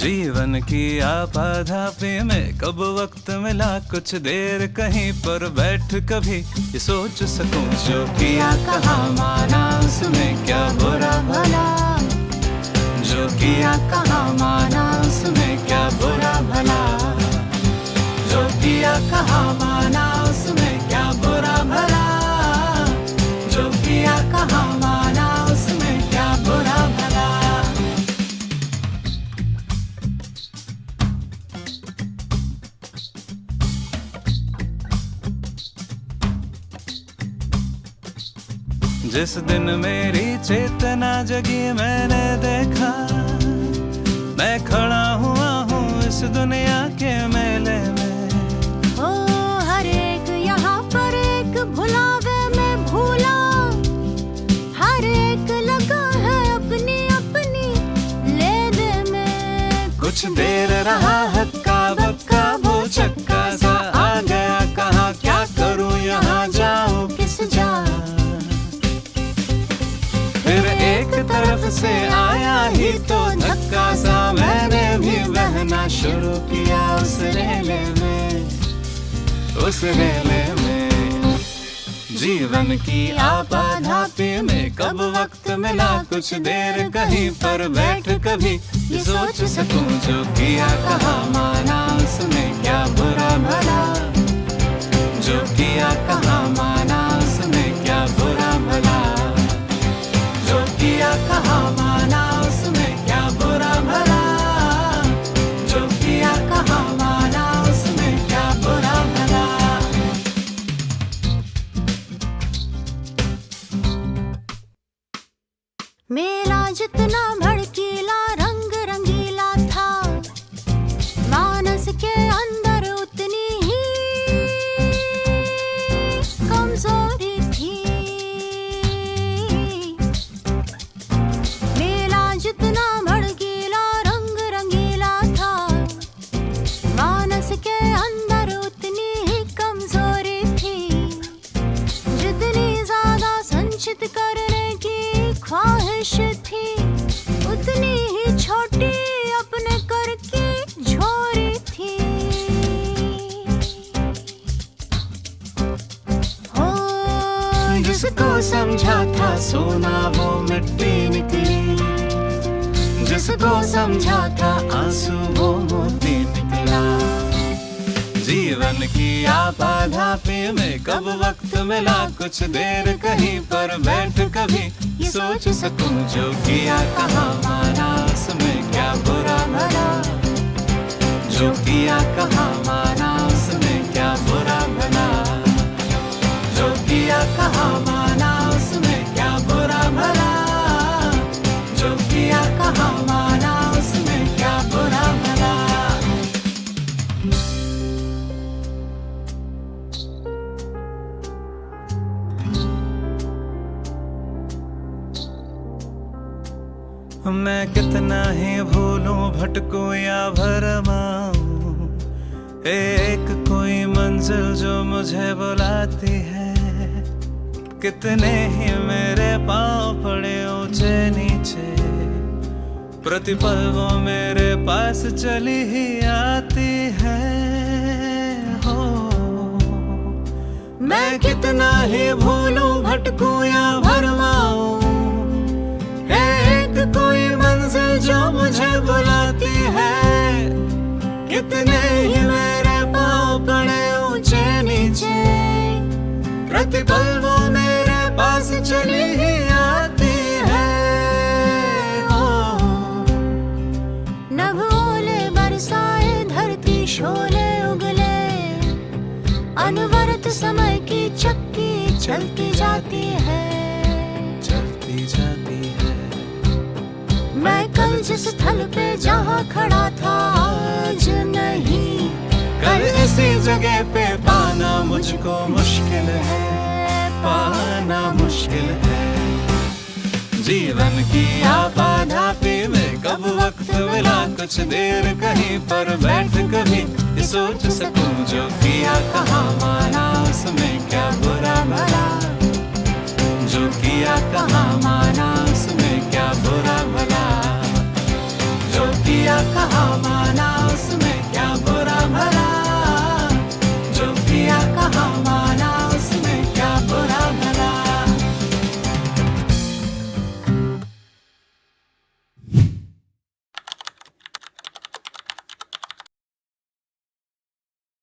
जीवन की आपाधापी में कब वक्त मिला कुछ देर कहीं पर बैठ कभी ये सोच सकूं जो किया कहाँ माना उसमें क्या बुरा भला, जो किया कहाँ माना उसमें क्या बुरा भला, जो किया कहाँ माना उसमें क्या बुरा भला, जो किया कहाँ माना उसमें क्या बुरा भला। जिस दिन मेरी चेतना जगी मैंने देखा मैं खड़ा हुआ हूँ इस दुनिया के मेले में। ओ हर एक यहाँ पर एक भुलावे में भूला, हर एक लगा है अपनी अपनी लेने में। कुछ देर रहा हक्का बक्का वो चक्का सा आ गया कहाँ क्या करूँ यहाँ जाऊँ किस जा। फिर एक तरफ से आया ही तो धक्का सा मैंने भी बहना शुरू किया उस रेले में, उस रेले में। जीवन की आपाधापी में कब वक्त मिला कुछ देर कहीं पर बैठ कभी ये सोच सकूं जो किया कहाँ माना उसमें क्या बुरा भला, जो किया कहाँ माना उसमें क्या बुरा भला, जो किया कहाँ माना उसमें क्या बुरा भला, जो किया कहाँ माना उसमें क्या बुरा भला। मेला जितना भड़कीला रंग रंगीला था, मानस के अंदर उतनी ही कमजोरी थी। मेला जितना भड़कीला रंग रंगीला था, मानस के अंदर उतनी ही कमजोरी थी। जितनी ज्यादा संचित करने की ख्वाहिश थी उतनी ही छोटी अपने कर की झोरी थी। हो जिसको समझा था सोना वो मिट्टी निकली, जिसको समझा था आंसू वो मोती निकला। जीवन की आपाधापी में कब वक्त मिला कुछ देर कहीं पर बैठ कभी ये सोच सकूं जो किया कहाँ माना उसमें क्या बुरा भला, जो किया कहाँ माना उसमें क्या बुरा भला, जो किया कहाँ माना उसमें क्या बुरा भला, जो किया कहाँ माना उसमें क्या बुरा भला। मैं कितना ही भूलूं भटकूं या भरमाऊं, एक कोई मंजिल जो मुझे बुलाती है। कितने ही मेरे पांव पड़े ऊंचे नीचे, प्रतिपल वो मेरे पास चली ही आती है। हो मैं कितना ही भूलूं भटकूं या भरमाऊं, एक कोई मंजिल जो मुझे बुलाती है। कितने ही मेरे पाँव पड़े ऊंचे नीचे, प्रतिपल वो मेरे पास चली ही आती है। नभ ओले बरसाए धरती शोले उगले, अनवरत समय की चक्की चलती जाती है, चलती जाती है। मैं कल जिस स्थल पे जहाँ खड़ा था आज नहीं, कल इसी जगह पे पाना मुझको मुश्किल है, पाना मुश्किल है। जीवन की आपाधापी में कब वक्त मिला कुछ देर कहीं पर बैठ कभी ये सोच सकूं जो किया कहाँ माना उसमें क्या बुरा भला, जो किया कहाँ